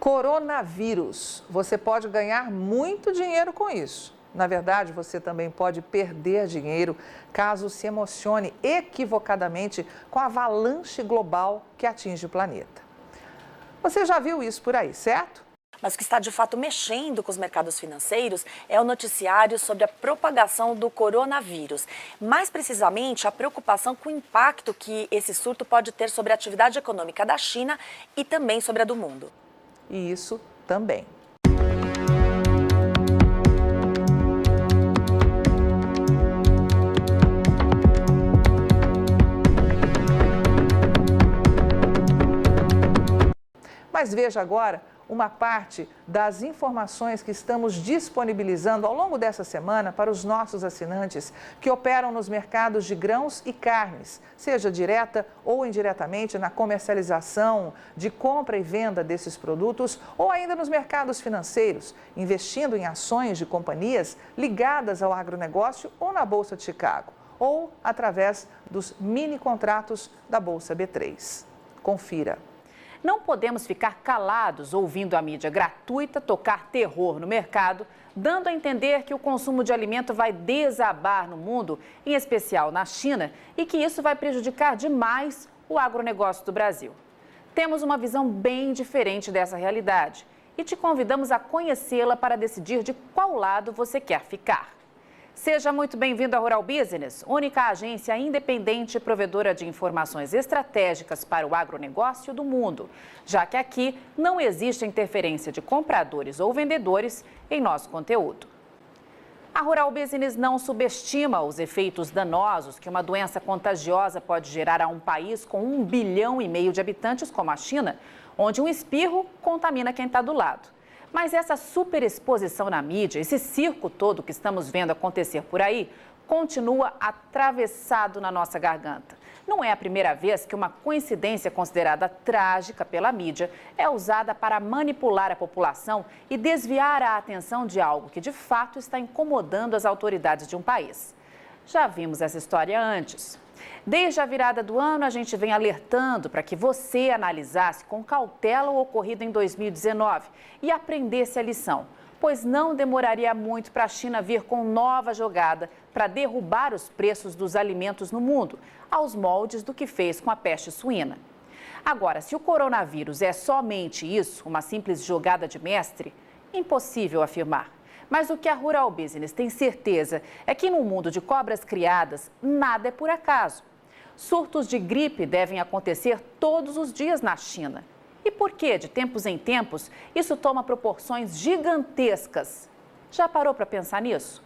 Coronavírus. Você pode ganhar muito dinheiro com isso. Na verdade, você também pode perder dinheiro caso se emocione equivocadamente com a avalanche global que atinge o planeta. Você já viu isso por aí, certo? Mas o que está de fato mexendo com os mercados financeiros é o noticiário sobre a propagação do coronavírus. Mais precisamente, a preocupação com o impacto que esse surto pode ter sobre a atividade econômica da China e também sobre a do mundo. E isso também. Mas veja agora uma parte das informações que estamos disponibilizando ao longo dessa semana para os nossos assinantes que operam nos mercados de grãos e carnes, seja direta ou indiretamente na comercialização, de compra e venda desses produtos ou ainda nos mercados financeiros, investindo em ações de companhias ligadas ao agronegócio ou na Bolsa de Chicago, ou através dos mini contratos da Bolsa B3. Confira. Não podemos ficar calados ouvindo a mídia gratuita tocar terror no mercado, dando a entender que o consumo de alimento vai desabar no mundo, em especial na China, e que isso vai prejudicar demais o agronegócio do Brasil. Temos uma visão bem diferente dessa realidade e te convidamos a conhecê-la para decidir de qual lado você quer ficar. Seja muito bem-vindo à Rural Business, única agência independente e provedora de informações estratégicas para o agronegócio do mundo, já que aqui não existe interferência de compradores ou vendedores em nosso conteúdo. A Rural Business não subestima os efeitos danosos que uma doença contagiosa pode gerar a um país com 1,5 bilhão de habitantes como a China, onde um espirro contamina quem está do lado. Mas essa superexposição na mídia, esse circo todo que estamos vendo acontecer por aí, continua atravessado na nossa garganta. Não é a primeira vez que uma coincidência considerada trágica pela mídia é usada para manipular a população e desviar a atenção de algo que de fato está incomodando as autoridades de um país. Já vimos essa história antes. Desde a virada do ano, a gente vem alertando para que você analisasse com cautela o ocorrido em 2019 e aprendesse a lição, pois não demoraria muito para a China vir com nova jogada para derrubar os preços dos alimentos no mundo, aos moldes do que fez com a peste suína. Agora, se o coronavírus é somente isso, uma simples jogada de mestre, impossível afirmar. Mas o que a Rural Business tem certeza é que no mundo de cobras criadas, nada é por acaso. Surtos de gripe devem acontecer todos os dias na China. E por que, de tempos em tempos, isso toma proporções gigantescas? Já parou para pensar nisso?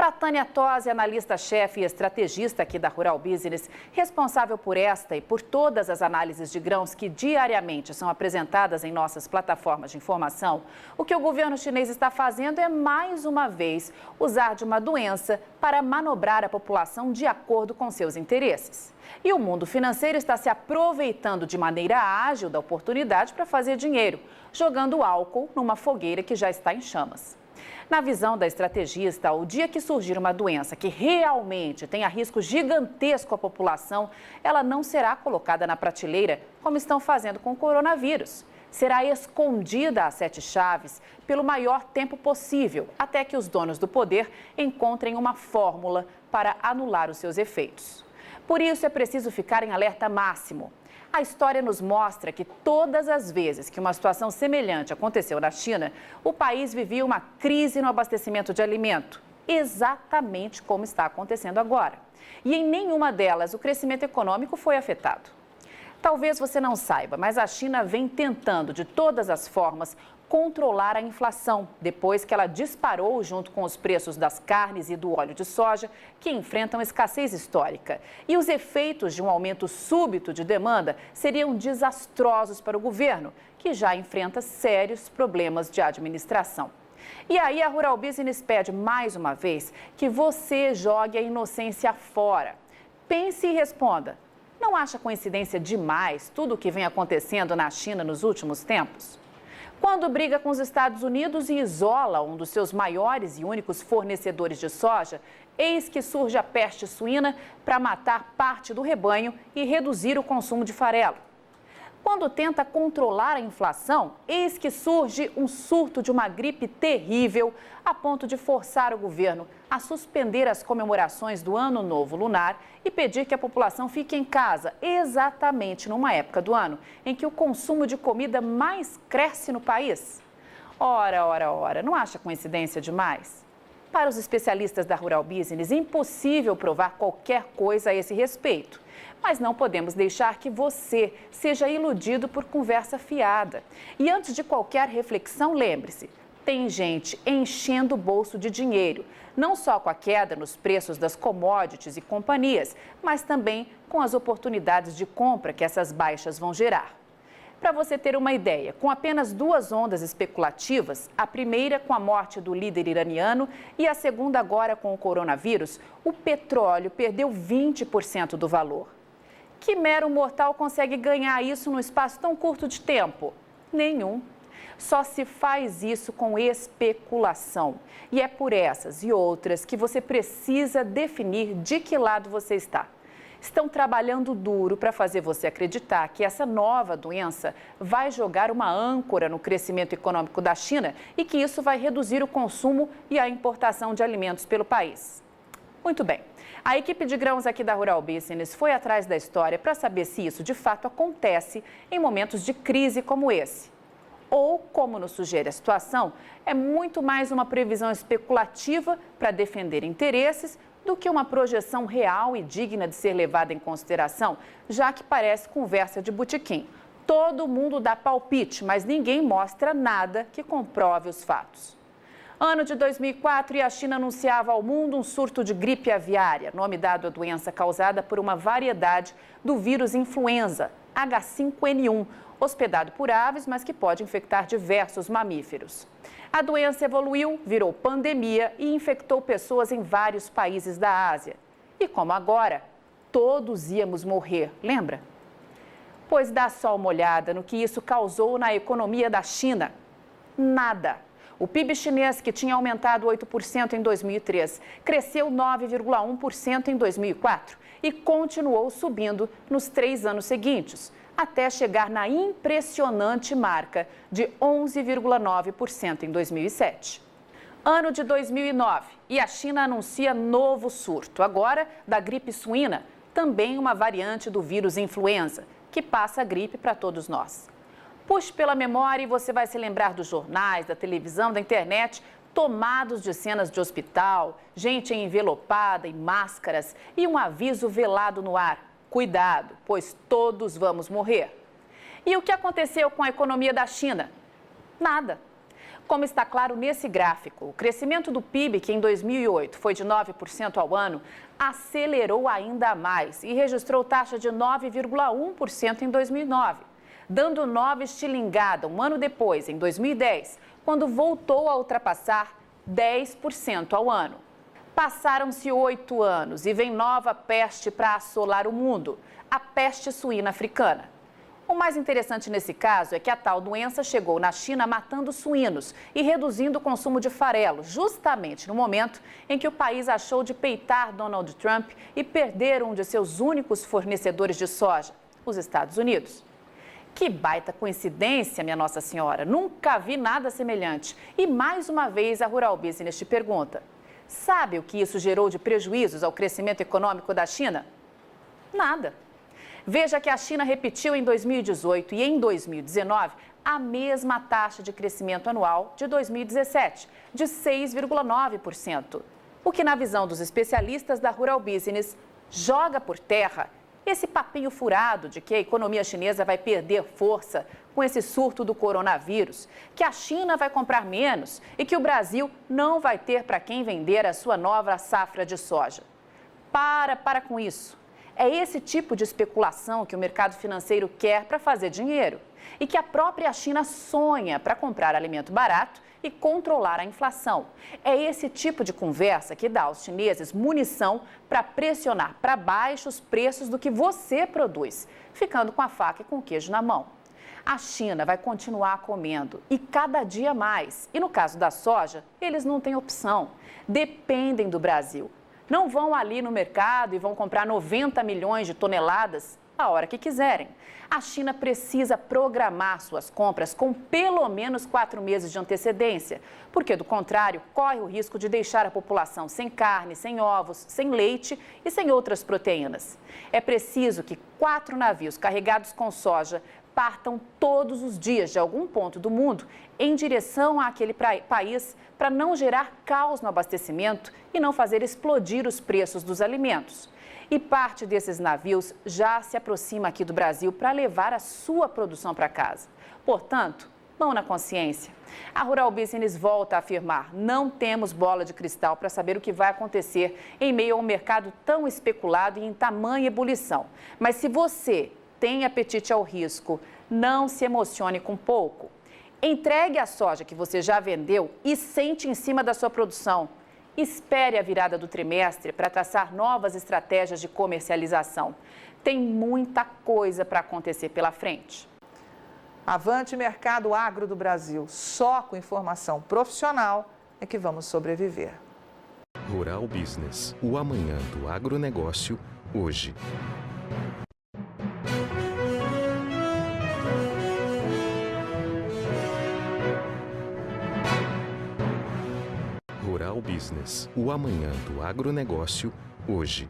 Para Tânia Tosi, analista-chefe e estrategista aqui da Rural Business, responsável por esta e por todas as análises de grãos que diariamente são apresentadas em nossas plataformas de informação, o que o governo chinês está fazendo é, mais uma vez, usar de uma doença para manobrar a população de acordo com seus interesses. E o mundo financeiro está se aproveitando de maneira ágil da oportunidade para fazer dinheiro, jogando álcool numa fogueira que já está em chamas. Na visão da estrategista, o dia que surgir uma doença que realmente tenha risco gigantesco à população, ela não será colocada na prateleira como estão fazendo com o coronavírus. Será escondida a 7 chaves pelo maior tempo possível, até que os donos do poder encontrem uma fórmula para anular os seus efeitos. Por isso, é preciso ficar em alerta máximo. A história nos mostra que todas as vezes que uma situação semelhante aconteceu na China, o país vivia uma crise no abastecimento de alimento, exatamente como está acontecendo agora. E em nenhuma delas o crescimento econômico foi afetado. Talvez você não saiba, mas a China vem tentando de todas as formas controlar a inflação, depois que ela disparou junto com os preços das carnes e do óleo de soja, que enfrentam escassez histórica. E os efeitos de um aumento súbito de demanda seriam desastrosos para o governo, que já enfrenta sérios problemas de administração. E aí a Rural Business pede mais uma vez que você jogue a inocência fora. Pense e responda. Não acha coincidência demais tudo o que vem acontecendo na China nos últimos tempos? Quando briga com os Estados Unidos e isola um dos seus maiores e únicos fornecedores de soja, eis que surge a peste suína para matar parte do rebanho e reduzir o consumo de farelo. Quando tenta controlar a inflação, eis que surge um surto de uma gripe terrível, a ponto de forçar o governo a suspender as comemorações do Ano Novo Lunar e pedir que a população fique em casa, exatamente numa época do ano em que o consumo de comida mais cresce no país. Ora, não acha coincidência demais? Para os especialistas da Rural Business, é impossível provar qualquer coisa a esse respeito. Mas não podemos deixar que você seja iludido por conversa fiada. E antes de qualquer reflexão, lembre-se, tem gente enchendo o bolso de dinheiro, não só com a queda nos preços das commodities e companhias, mas também com as oportunidades de compra que essas baixas vão gerar. Para você ter uma ideia, com apenas 2 ondas especulativas, a primeira com a morte do líder iraniano e a segunda agora com o coronavírus, o petróleo perdeu 20% do valor. Que mero mortal consegue ganhar isso num espaço tão curto de tempo? Nenhum. Só se faz isso com especulação. E é por essas e outras que você precisa definir de que lado você está. Estão trabalhando duro para fazer você acreditar que essa nova doença vai jogar uma âncora no crescimento econômico da China e que isso vai reduzir o consumo e a importação de alimentos pelo país. Muito bem. A equipe de grãos aqui da Rural Business foi atrás da história para saber se isso de fato acontece em momentos de crise como esse. Ou, como nos sugere a situação, é muito mais uma previsão especulativa para defender interesses do que uma projeção real e digna de ser levada em consideração, já que parece conversa de botequim. Todo mundo dá palpite, mas ninguém mostra nada que comprove os fatos. Ano de 2004 e a China anunciava ao mundo um surto de gripe aviária, nome dado à doença causada por uma variedade do vírus influenza, H5N1, hospedado por aves, mas que pode infectar diversos mamíferos. A doença evoluiu, virou pandemia e infectou pessoas em vários países da Ásia. E como agora, todos íamos morrer, lembra? Pois dá só uma olhada no que isso causou na economia da China. Nada. O PIB chinês, que tinha aumentado 8% em 2003, cresceu 9,1% em 2004 e continuou subindo nos 3 anos seguintes, até chegar na impressionante marca de 11,9% em 2007. Ano de 2009 e a China anuncia novo surto, agora da gripe suína, também uma variante do vírus influenza, que passa a gripe para todos nós. Puxe pela memória e você vai se lembrar dos jornais, da televisão, da internet, tomados de cenas de hospital, gente envelopada em máscaras e um aviso velado no ar. Cuidado, pois todos vamos morrer. E o que aconteceu com a economia da China? Nada. Como está claro nesse gráfico, o crescimento do PIB, que em 2008 foi de 9% ao ano, acelerou ainda mais e registrou taxa de 9,1% em 2009. Dando nova estilingada um ano depois, em 2010, quando voltou a ultrapassar 10% ao ano. Passaram-se 8 anos e vem nova peste para assolar o mundo, a peste suína africana. O mais interessante nesse caso é que a tal doença chegou na China matando suínos e reduzindo o consumo de farelo, justamente no momento em que o país achou de peitar Donald Trump e perder um de seus únicos fornecedores de soja, os Estados Unidos. Que baita coincidência, minha Nossa Senhora. Nunca vi nada semelhante. E mais uma vez a Rural Business te pergunta: sabe o que isso gerou de prejuízos ao crescimento econômico da China? Nada. Veja que a China repetiu em 2018 e em 2019 a mesma taxa de crescimento anual de 2017, de 6,9%. O que, na visão dos especialistas da Rural Business, joga por terra esse papinho furado de que a economia chinesa vai perder força com esse surto do coronavírus, que a China vai comprar menos e que o Brasil não vai ter para quem vender a sua nova safra de soja. Para com isso. É esse tipo de especulação que o mercado financeiro quer para fazer dinheiro e que a própria China sonha para comprar alimento barato e controlar a inflação. É esse tipo de conversa que dá aos chineses munição para pressionar para baixo os preços do que você produz, ficando com a faca e com o queijo na mão. A China vai continuar comendo e cada dia mais. E no caso da soja, eles não têm opção. Dependem do Brasil. Não vão ali no mercado e vão comprar 90 milhões de toneladas. a hora que quiserem. A China precisa programar suas compras com pelo menos 4 meses de antecedência, porque, do contrário, corre o risco de deixar a população sem carne, sem ovos, sem leite e sem outras proteínas. É preciso que 4 navios carregados com soja partam todos os dias de algum ponto do mundo em direção àquele país para não gerar caos no abastecimento e não fazer explodir os preços dos alimentos. E parte desses navios já se aproxima aqui do Brasil para levar a sua produção para casa. Portanto, mão na consciência. A Rural Business volta a afirmar: não temos bola de cristal para saber o que vai acontecer em meio a um mercado tão especulado e em tamanha ebulição. Mas se você tem apetite ao risco, não se emocione com pouco. Entregue a soja que você já vendeu e sente em cima da sua produção. Espere a virada do trimestre para traçar novas estratégias de comercialização. Tem muita coisa para acontecer pela frente. Avante mercado agro do Brasil. Só com informação profissional é que vamos sobreviver. Rural Business, o amanhã do agronegócio, hoje. Rural Business, o amanhã do agronegócio, hoje.